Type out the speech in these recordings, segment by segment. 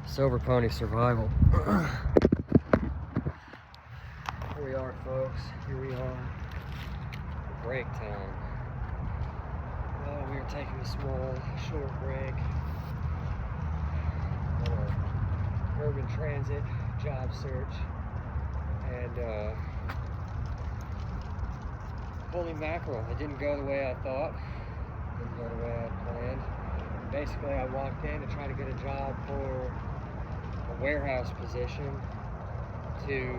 Silver Pony Survival. Here we are, folks. Here we are. Break time. Well, we are taking a small, short break on our urban transit job search. And holy mackerel, it didn't go the way I thought. Didn't go the way I planned. Basically, I walked in to try to get a job for a warehouse position to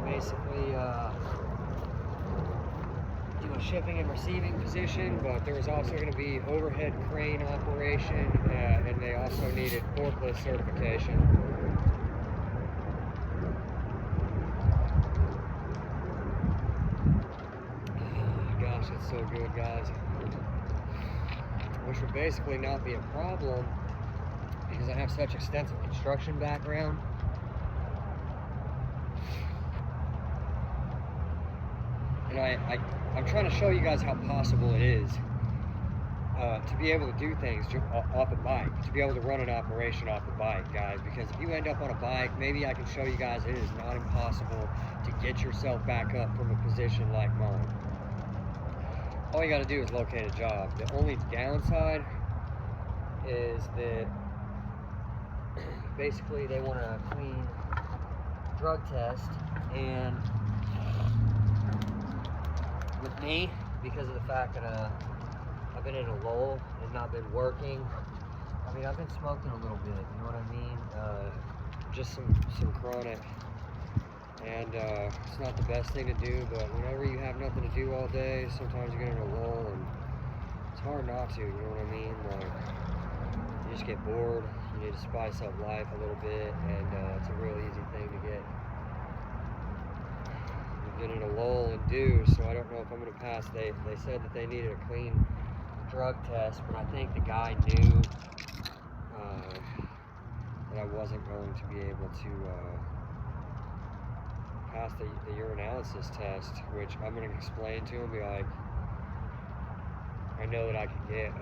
basically do a shipping and receiving position, but there was also going to be overhead crane operation, and they also needed forklift certification. Gosh, it's so good, guys. Which would basically not be a problem because I have such extensive construction background. And I'm trying to show you guys how possible it is to be able to do things off a bike, to be able to run an operation off a bike, guys. Because if you end up on a bike, maybe I can show you guys it is not impossible to get yourself back up from a position like mine. All you got to do is locate a job. The only downside is that basically they want a clean drug test, and with me, because of the fact that I've been in a lull and not been working, I mean, I've been smoking a little bit, you know what I mean? Just some chronic. And it's not the best thing to do, but whenever you have nothing to do all day, sometimes you get in a lull, and it's hard not to, you know what I mean? Like, you just get bored, you need to spice up life a little bit, and it's a real easy thing to get in a lull and do. So I don't know if I'm going to pass. They said that they needed a clean drug test, but I think the guy knew that I wasn't going to be able to pass the urinalysis test, which I'm going to explain to him, be like, I know that I could get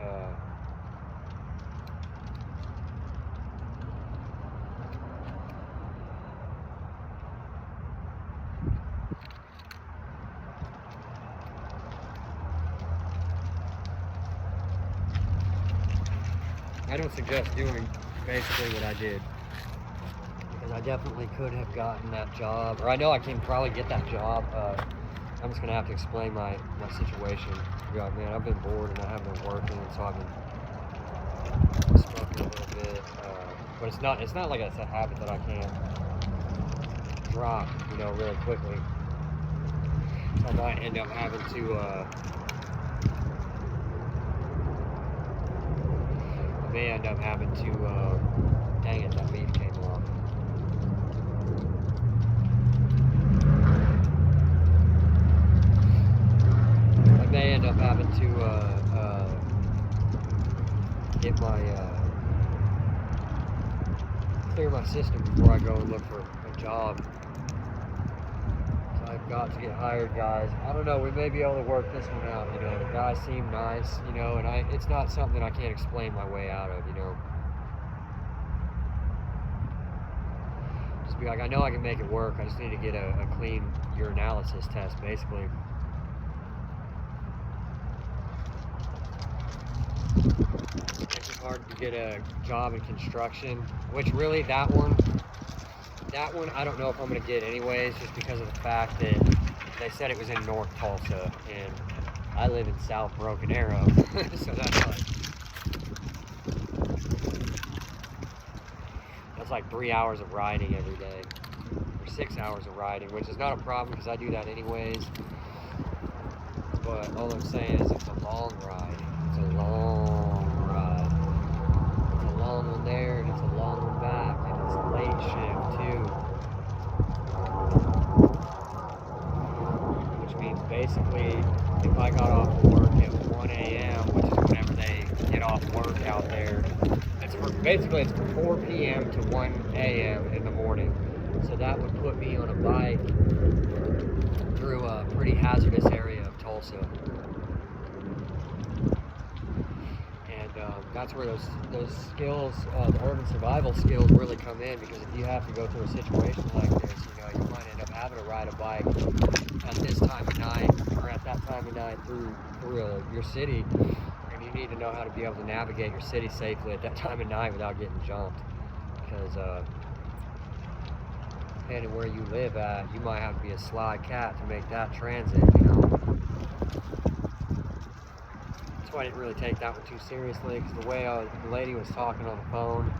I don't suggest doing basically what I did, because I definitely could have gotten that job, or I know I can probably get that job. I'm just gonna have to explain my situation. Be like, man, I've been bored and I haven't been working, and so I've been smoking a little bit. But it's not like it's a habit that I can't drop, really quickly. So I might end up having to. May end up having to. Dang it, that leaf came off. I may end up having to get my clear my system before I go and look for a job. So I've got to get hired, guys. I don't know, we may be able to work this one out. The guys seem nice, and it's not something that I can't explain my way out of, Just be like, I know I can make it work. I just need to get a clean urinalysis test, basically. It's hard to get a job in construction, which really that one I don't know if I'm going to get anyways, just because of the fact that they said it was in North Tulsa, and I live in South Broken Arrow, so that's like 3 hours of riding every day, or 6 hours of riding, which is not a problem because I do that anyways. But all I'm saying is it's a long ride. It's a long ride. It's a long one there, and it's a long one back, and it's a late shift too. Which means basically, if I got off work at 1 a.m., which is whenever they get off work out there, it's from 4 p.m. to 1 a.m. in the morning. So that would put me on a bike through a pretty hazardous area of Tulsa. that's where those skills, the urban survival skills, really come in. Because if you have to go through a situation like this, you might end up having to ride a bike at this time of night or at that time of night through your city, and you need to know how to be able to navigate your city safely at that time of night without getting jumped. Because depending where you live at, you might have to be a sly cat to make that transit. That's why I didn't really take that one too seriously, because the way the lady was talking on the phone,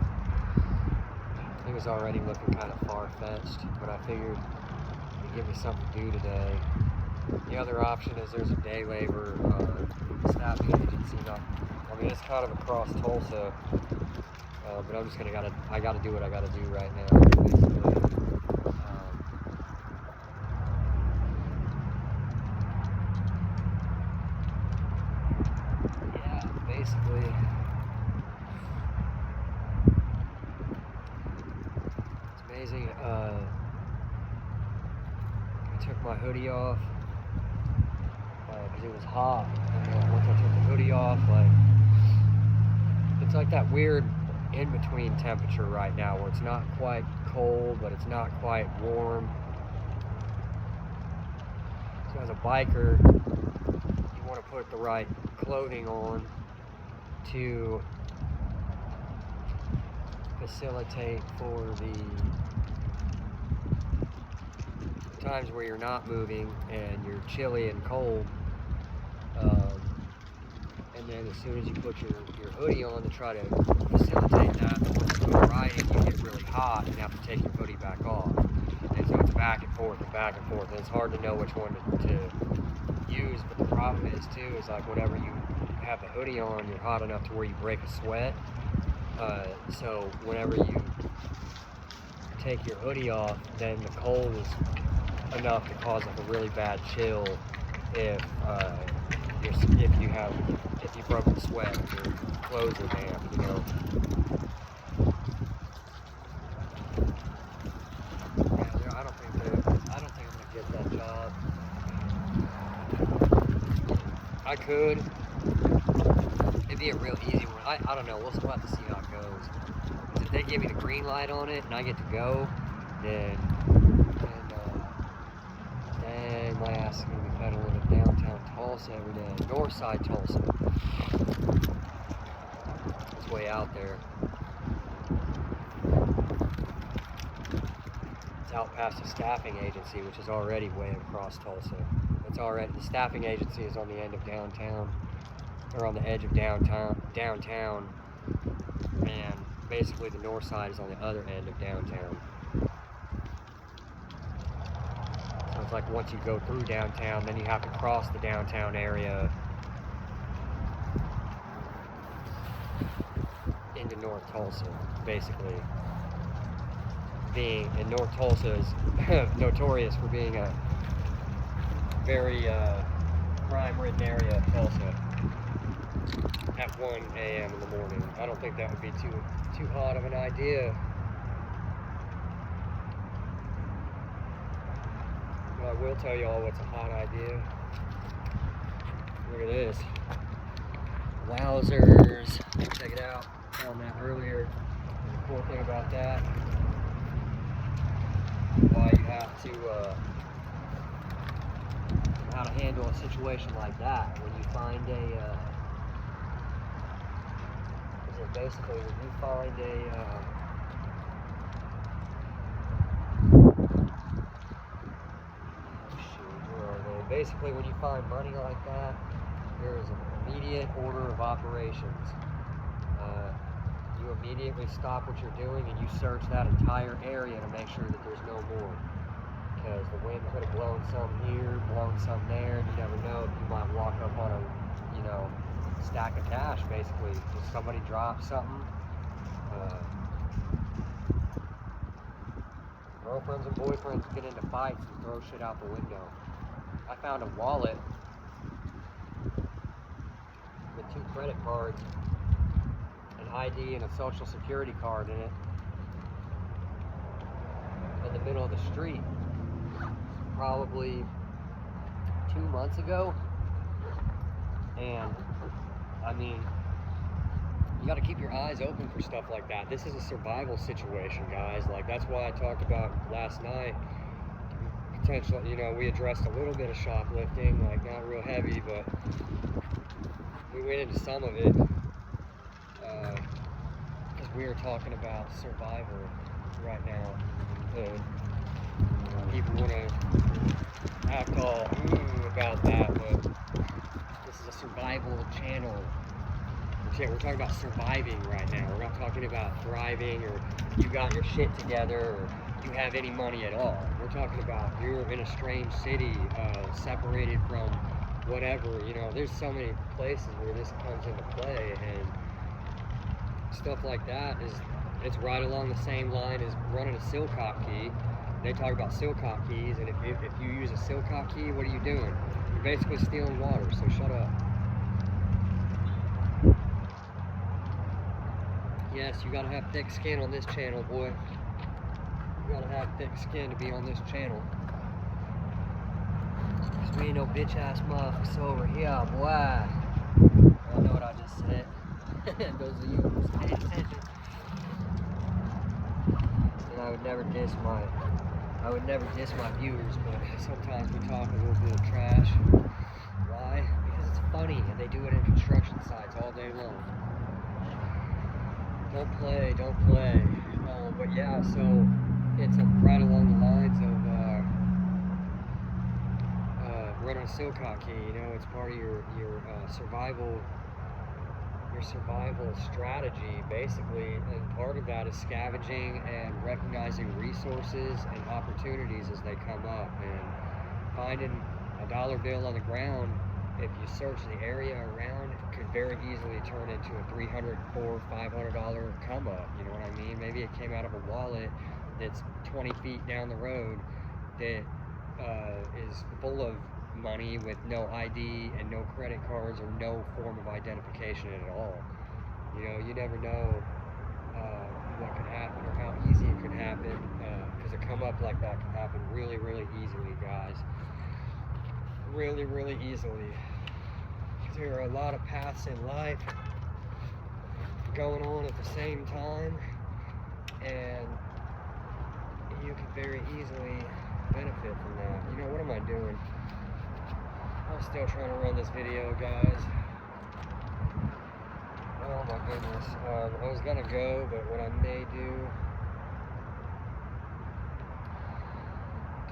it was already looking kind of far-fetched, but I figured it'd give me something to do today. The other option is there's a day labor staffing agency. I mean, it's kind of across Tulsa, but I'm just I gotta do what I gotta do right now, basically. Basically, it's amazing. I took my hoodie off because it was hot, and then once I took the hoodie off, it's like that weird in-between temperature right now, where it's not quite cold, but it's not quite warm. So as a biker, you want to put the right clothing on to facilitate for the times where you're not moving and you're chilly and cold, and then as soon as you put your hoodie on to try to facilitate that, once you go riding, you get really hot and you have to take your hoodie back off, and so it's back and forth and back and forth, and it's hard to know which one to use. But the problem is too, is like whenever you have the hoodie on, you're hot enough to where you break a sweat. So whenever you take your hoodie off, then the cold is enough to cause like a really bad chill if you broke a sweat, your clothes are damp, Yeah, I don't think I'm gonna get that job. I could. It'd be a real easy one. I don't know. We'll have to see how it goes. Because if they give me the green light on it and I get to go, then dang, my ass is gonna be pedaling to downtown Tulsa every day. North side Tulsa. It's way out there. It's out past the staffing agency, which is already way across Tulsa. The staffing agency is on the end of downtown, or on the edge of downtown, and basically the north side is on the other end of downtown. So it's like once you go through downtown, then you have to cross the downtown area into North Tulsa, basically. And North Tulsa is notorious for being a very crime-ridden area of Tulsa at 1 a.m. in the morning. I don't think that would be too hot of an idea. But I will tell y'all what's a hot idea. Look at this. Wowzers. Check it out. I found that earlier. And the cool thing about that, why you have to how to handle a situation like that when you find basically when you find basically when you find money like that, there is an immediate order of operations. You immediately stop what you're doing and you search that entire area to make sure that there's no more. Because the wind could have blown some here, blown some there, and you never know. You might walk up on a, stack of cash, basically. If somebody drops something, girlfriends and boyfriends get into fights and throw shit out the window. I found a wallet with 2 credit cards, an ID, and a social security card in it in the middle of the street. Probably 2 months ago, and I mean, you got to keep your eyes open for stuff like that. This is a survival situation, guys. Like, that's why I talked about last night, potential, you know, we addressed a little bit of shoplifting, like not real heavy, but we went into some of it, because we are talking about survival right now. People want to act all about that, but this is a survival channel. We're talking about surviving right now. We're not talking about thriving, or you got your shit together, or you have any money at all. We're talking about you're in a strange city, separated from whatever. You know, there's so many places where this comes into play, and stuff like that it's right along the same line as running a Silcock key. They talk about Silcock keys, and if you use a Silcock key, what are you doing? You're basically stealing water, so shut up. Yes, you gotta have thick skin on this channel, boy. You gotta have thick skin to be on this channel. Cause we ain't no bitch ass muffs over here, boy. Y'all know what I just said. Those of you who pay attention. And I would never diss my viewers, but sometimes we talk a little bit of trash. Why? Because it's funny, and they do it in construction sites all day long. Don't play. But yeah, so it's right along the lines of running a Silcock key. You know, it's part of your survival strategy, basically, and part of that is scavenging and recognizing resources and opportunities as they come up, and finding a dollar bill on the ground. If you search the area around, it could very easily turn into a $300, $400, $500 come up. You know what I mean? Maybe it came out of a wallet that's 20 feet down the road that is full of money with no ID and no credit cards or no form of identification at all. You know, you never know what could happen or how easy it could happen, because a come up like that can happen really, really easily, guys. Really, really easily. There are a lot of paths in life going on at the same time, and you can very easily benefit from that. You know, what am I doing? I'm still trying to run this video, guys. Oh my goodness. I was gonna go, but what I may do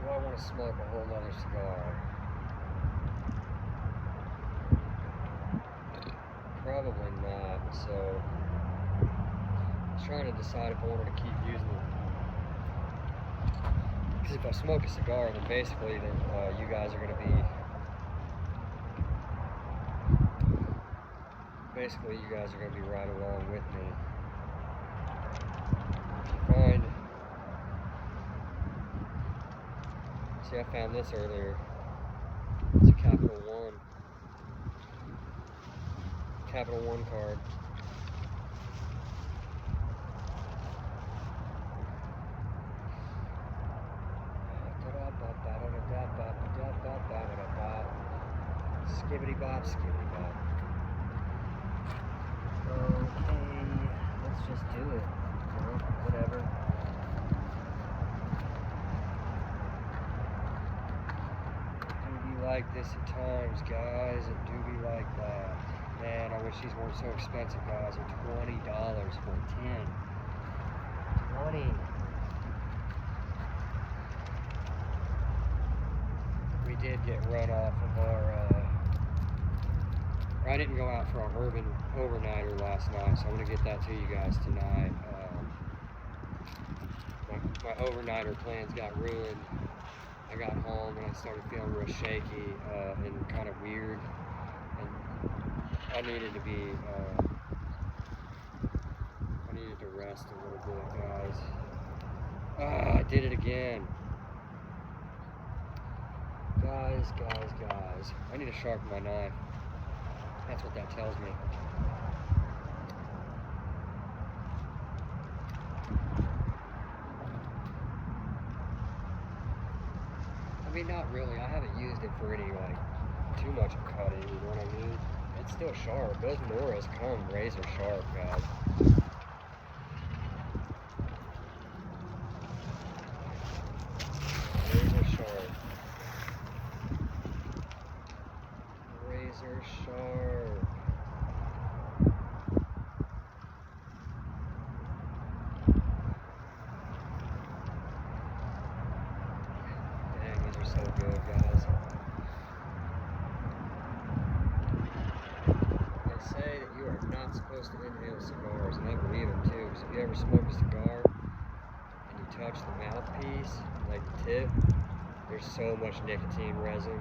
I want to smoke a whole other cigar? Probably not, so I was trying to decide if I wanted to keep using it. Because if I smoke a cigar, then basically you guys are going to be right along with me. See, I found this earlier. It's a Capital One card. Skibbity bop, skibbity bop. Okay, let's just do it. Whatever. It do be like this at times, guys. It do be like that. Man, I wish these weren't so expensive, guys. They're $20 for 10. 20. We did get run off of our, I didn't go out for our urban overnighter last night, so I'm going to get that to you guys tonight. My overnighter plans got ruined. I got home and I started feeling real shaky and kind of weird, and I needed to rest a little bit, guys. I did it again. Guys. I need to sharpen my knife. That's what that tells me. I mean, not really. I haven't used it for any, too much cutting, you know what I mean? still sharp. Those Moras come razor sharp, guys. Razor sharp. Razor sharp. Dang, these are so good, guys. They say that you are not supposed to inhale cigars, and I believe them too. Because if you ever smoke a cigar and you touch the mouthpiece, like the tip, there's so much nicotine resin.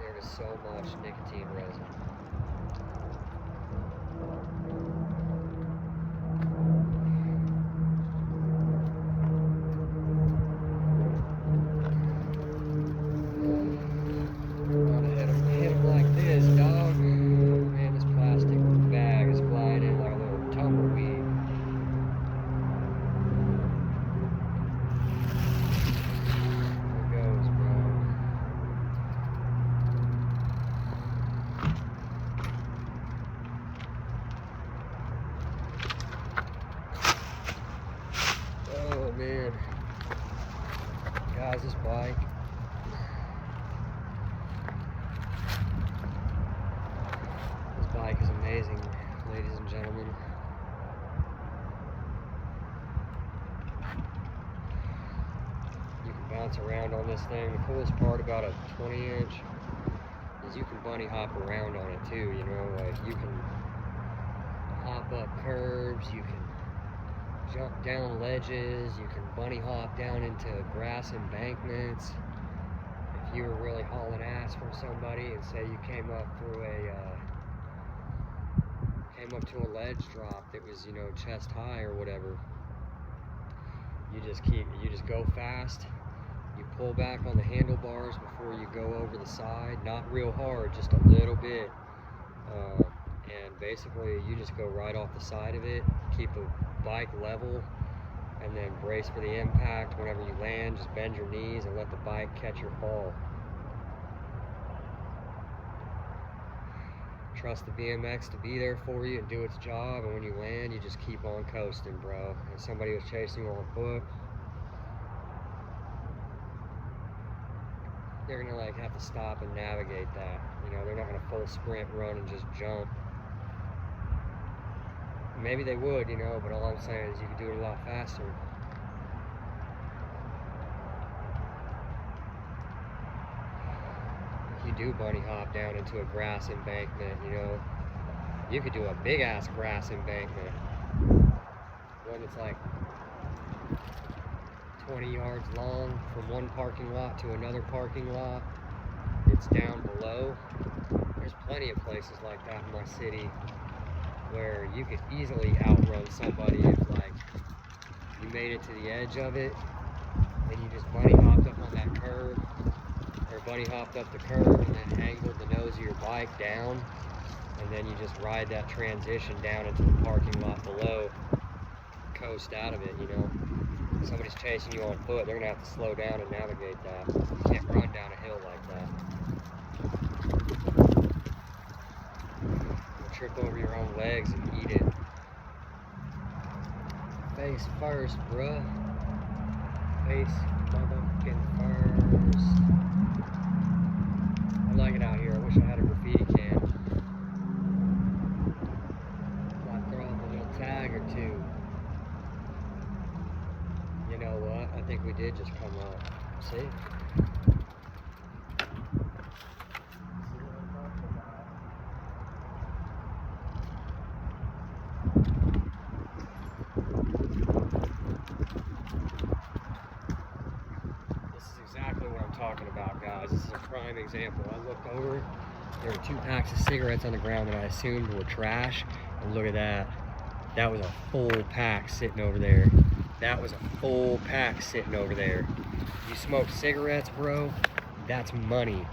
There is so much nicotine resin. Oh man, guys, this bike, is amazing, ladies and gentlemen. You can bounce around on this thing. The coolest part about a 20-inch is you can bunny hop around on it too, you know, like you can hop up curbs, you can jump down ledges, you can bunny hop down into grass embankments. If you were really hauling ass from somebody and say you came up through to a ledge drop that was, you know, chest high or whatever, you just go fast, you pull back on the handlebars before you go over the side, not real hard, just a little bit, and basically you just go right off the side of it, keep the bike level, and then brace for the impact. Whenever you land, just bend your knees and let the bike catch your fall. Trust the BMX to be there for you and do its job, and when you land, you just keep on coasting, bro. If somebody was chasing you on foot, they're gonna like have to stop and navigate that. You know, they're not gonna full sprint, run, and just jump. Maybe they would, you know, but all I'm saying is you could do it a lot faster. You do bunny hop down into a grass embankment, you know. You could do a big ass grass embankment. One that's like 20 yards long from one parking lot to another parking lot. It's down below. There's plenty of places like that in my city where you could easily outrun somebody if like you made it to the edge of it and you just bunny hopped up on that curb, or bunny hopped up the curb and then angled the nose of your bike down, and then you just ride that transition down into the parking lot below, coast out of it, you know. If somebody's chasing you on foot, they're gonna have to slow down and navigate that. You can't run down a hill like that. You'll trip over your own legs and eat it. Face first, bruh. Face motherfucking first. I like it out here. I wish I had a graffiti can. Might throw up a little tag or two. You know what? I think we did just come up. See? Talking about, guys. This is a prime example. I looked over, there were 2 packs of cigarettes on the ground that I assumed were trash, and look at that. That was a full pack sitting over there. That was a full pack sitting over there. You smoke cigarettes, bro, that's money.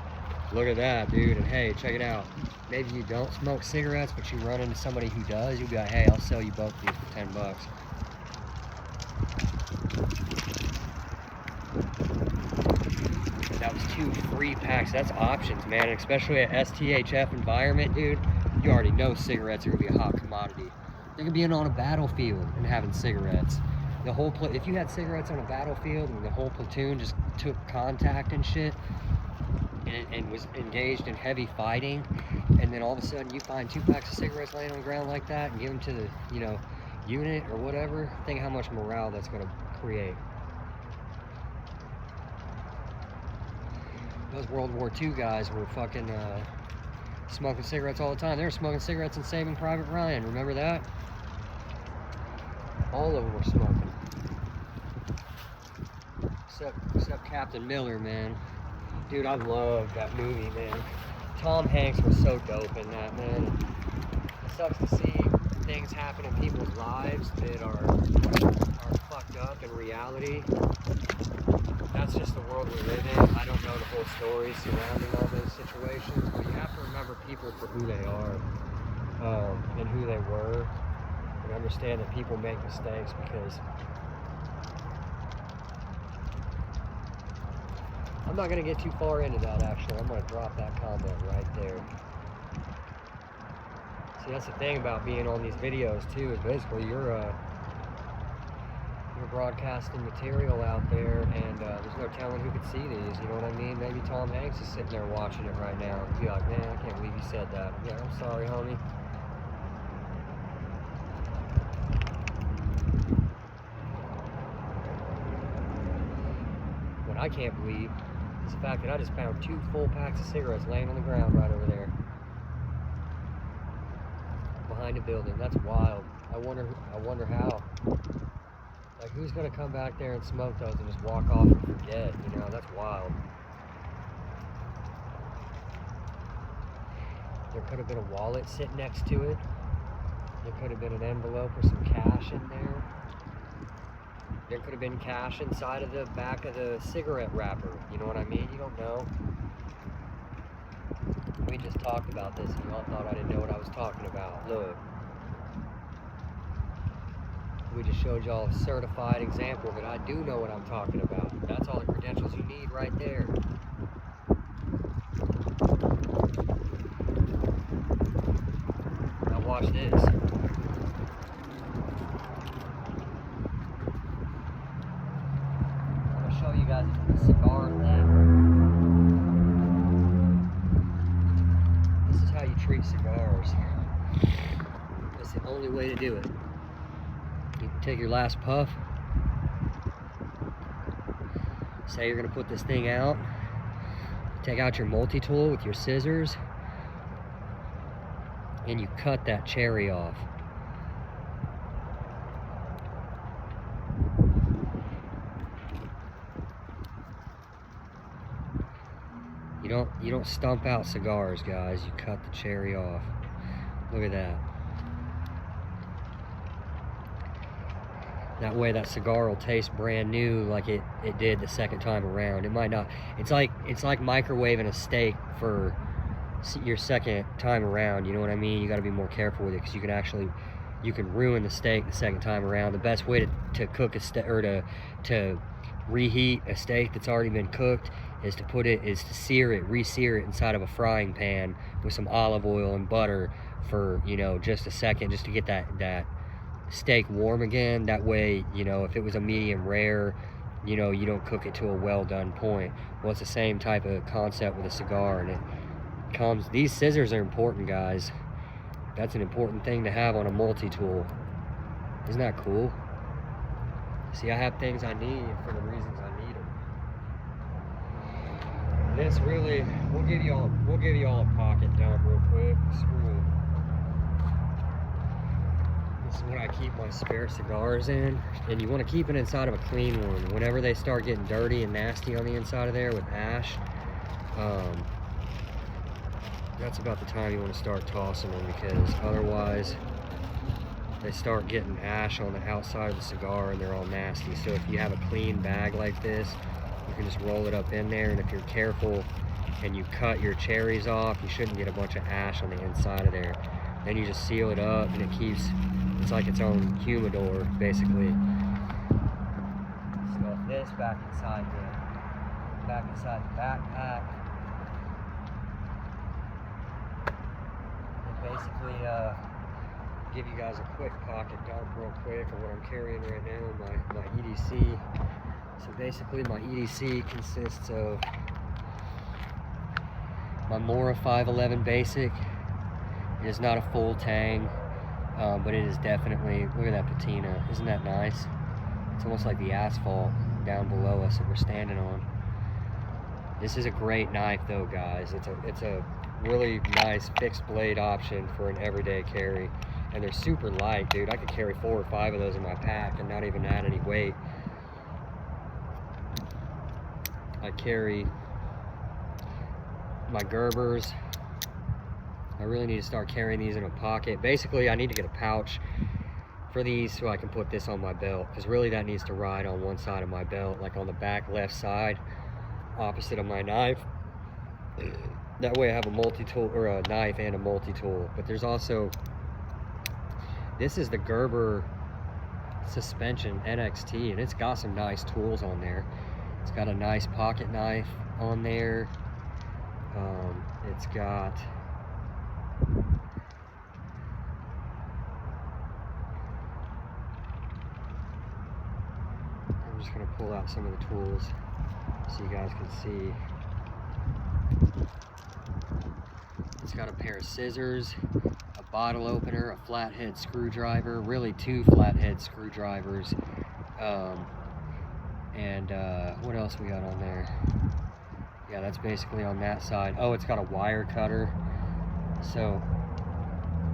Look at that, dude. And hey, check it out. Maybe you don't smoke cigarettes, but you run into somebody who does, you'll be like, hey, I'll sell you both these for $10. That was 2 free packs. That's options, man. And especially at STHF environment, dude, you already know cigarettes are gonna be a hot commodity. They're gonna be on a battlefield and having cigarettes. The whole if you had cigarettes on a battlefield and the whole platoon just took contact and shit and was engaged in heavy fighting, and then all of a sudden you find 2 packs of cigarettes laying on the ground like that and give them to the, you know, unit or whatever, think how much morale that's gonna create. Those World War II guys were fucking smoking cigarettes all the time. They were smoking cigarettes and Saving Private Ryan. Remember that? All of them were smoking. Except Captain Miller, man. Dude, I loved that movie, man. Tom Hanks was so dope in that, man. It sucks to see things happen in people's lives that are fucked up in reality. That's just the world we live in. I don't know the whole story surrounding all those situations, but you have to remember people for who they are and who they were, and understand that people make mistakes. Because I'm not going to get too far into that, actually. I'm going to drop that comment right there. See, that's the thing about being on these videos too, is basically you're broadcasting material out there, and there's no telling who could see these, you know what I mean? Maybe Tom Hanks is sitting there watching it right now and be like, man, I can't believe you said that. Yeah, I'm sorry, homie. What I can't believe is the fact that I just found 2 full packs of cigarettes laying on the ground right over there behind a building. That's wild. I wonder how. Like, who's gonna come back there and smoke those and just walk off and forget? You know, that's wild. There could have been a wallet sitting next to it. There could have been an envelope or some cash in there. There could have been cash inside of the back of the cigarette wrapper. You know what I mean? You don't know. We just talked about this and y'all thought I didn't know what I was talking about. Look. We just showed y'all a certified example that I do know what I'm talking about. That's all the credentials you need right there. Now watch this. I'm gonna show you guys a cigar thing. This is how you treat cigars. That's the only way to do it. You take your last puff. Say you're gonna put this thing out. Take out your multi-tool with your scissors, and you cut that cherry off. You don't stump out cigars, guys. You cut the cherry off. Look at that. That way that cigar will taste brand new like it did the second time around. It might not. It's like microwaving a steak for your second time around. You know what I mean? You got to be more careful with it, because you can ruin the steak the second time around. The best way to cook a steak, or to reheat a steak that's already been cooked, is to re-sear it inside of a frying pan with some olive oil and butter for, you know, just a second, just to get that steak warm again. That way, you know, if it was a medium rare, you know, you don't cook it to a well done point. Well, it's the same type of concept with a cigar, and these scissors are important, guys. That's an important thing to have on a multi-tool. Isn't that cool? See, I have things I need for the reasons I need them. This really, we'll give you all a pocket dump real quick. Screw it. This is what I keep my spare cigars in, and you want to keep it inside of a clean one. Whenever they start getting dirty and nasty on the inside of there with ash, that's about the time you want to start tossing them, because otherwise they start getting ash on the outside of the cigar and they're all nasty. So if you have a clean bag like this, you can just roll it up in there, and if you're careful and you cut your cherries off, you shouldn't get a bunch of ash on the inside of there. Then you just seal it up, and it's like its own humidor, basically. Stuff this back inside there. back inside the backpack. And basically give you guys a quick pocket dump real quick of what I'm carrying right now, my EDC. So basically my EDC consists of my Mora 511 basic. It is not a full tang, but it is definitely, look at that patina, isn't that nice? It's almost like the asphalt down below us that we're standing on. This is a great knife though, guys. It's a really nice fixed blade option for an everyday carry. And they're super light, dude. I could carry 4 or 5 of those in my pack and not even add any weight. I carry my Gerbers. I really need to start carrying these in a pocket. Basically, I need to get a pouch for these so I can put this on my belt, because really that needs to ride on one side of my belt, like on the back left side, opposite of my knife. That way I have a multi-tool, or a knife and a multi-tool. But there's also, this is the Gerber suspension NXT, and it's got some nice tools on there. It's got a nice pocket knife on there. It's got I'm just gonna pull out some of the tools so you guys can see. It's got a pair of scissors, a bottle opener, a flathead screwdriver, really 2 flathead screwdrivers, and what else we got on there? Yeah, that's basically on that side. Oh, it's got a wire cutter. So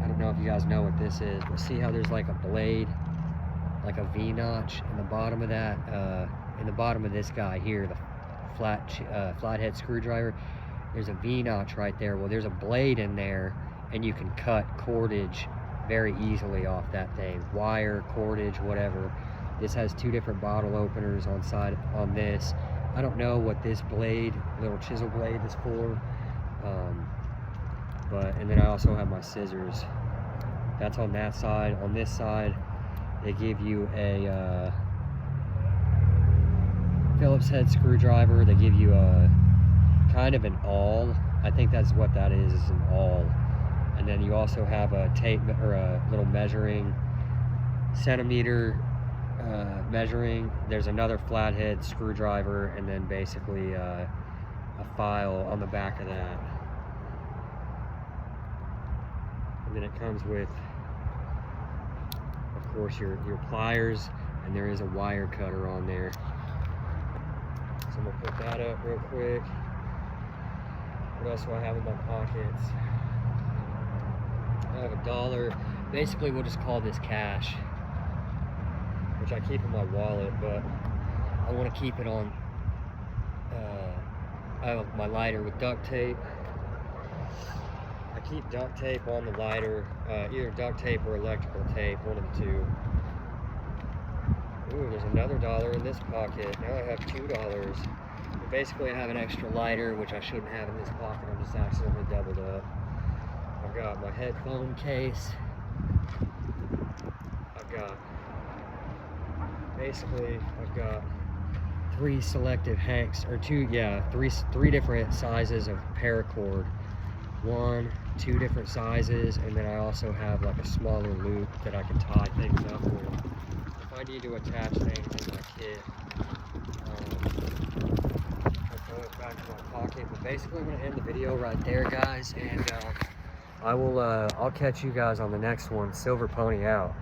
I don't know if you guys know what this is, but see how there's like a blade, like a V-notch in the bottom of that, in the bottom of this guy here, the flathead screwdriver. There's a V-notch right there. Well, there's a blade in there, and you can cut cordage very easily off that thing. Wire, cordage, whatever. This has 2 different bottle openers on this. I don't know what this blade, little chisel blade, is for. And then I also have my scissors. That's on that side. On this side, they give you a Phillips head screwdriver. They give you a kind of an awl. I think that's what that is an awl. And then you also have a tape, or a little measuring, centimeter measuring. There's another flathead screwdriver, and then basically a file on the back of that. And then it comes with, of course, your pliers, and there is a wire cutter on there. So I'm gonna put that up real quick. What else do I have in my pockets? I have $1. Basically, we'll just call this cash, which I keep in my wallet, but I want to keep it on. I have my lighter with duct tape. I keep duct tape on the lighter, either duct tape or electrical tape, one of the 2. Ooh, there's another $1 in this pocket. Now I have $2. But basically, I have an extra lighter, which I shouldn't have in this pocket. I'm just accidentally doubled up. I've got my headphone case. I've got 3 selective hanks, or 3 different sizes of paracord. 1, 2 different sizes, and then I also have like a smaller loop that I can tie things up with if I need to attach things in my kit. I'll throw it back in my pocket. But basically, I'm going to end the video right there, guys, and I'll catch you guys on the next one. Silver Pony out.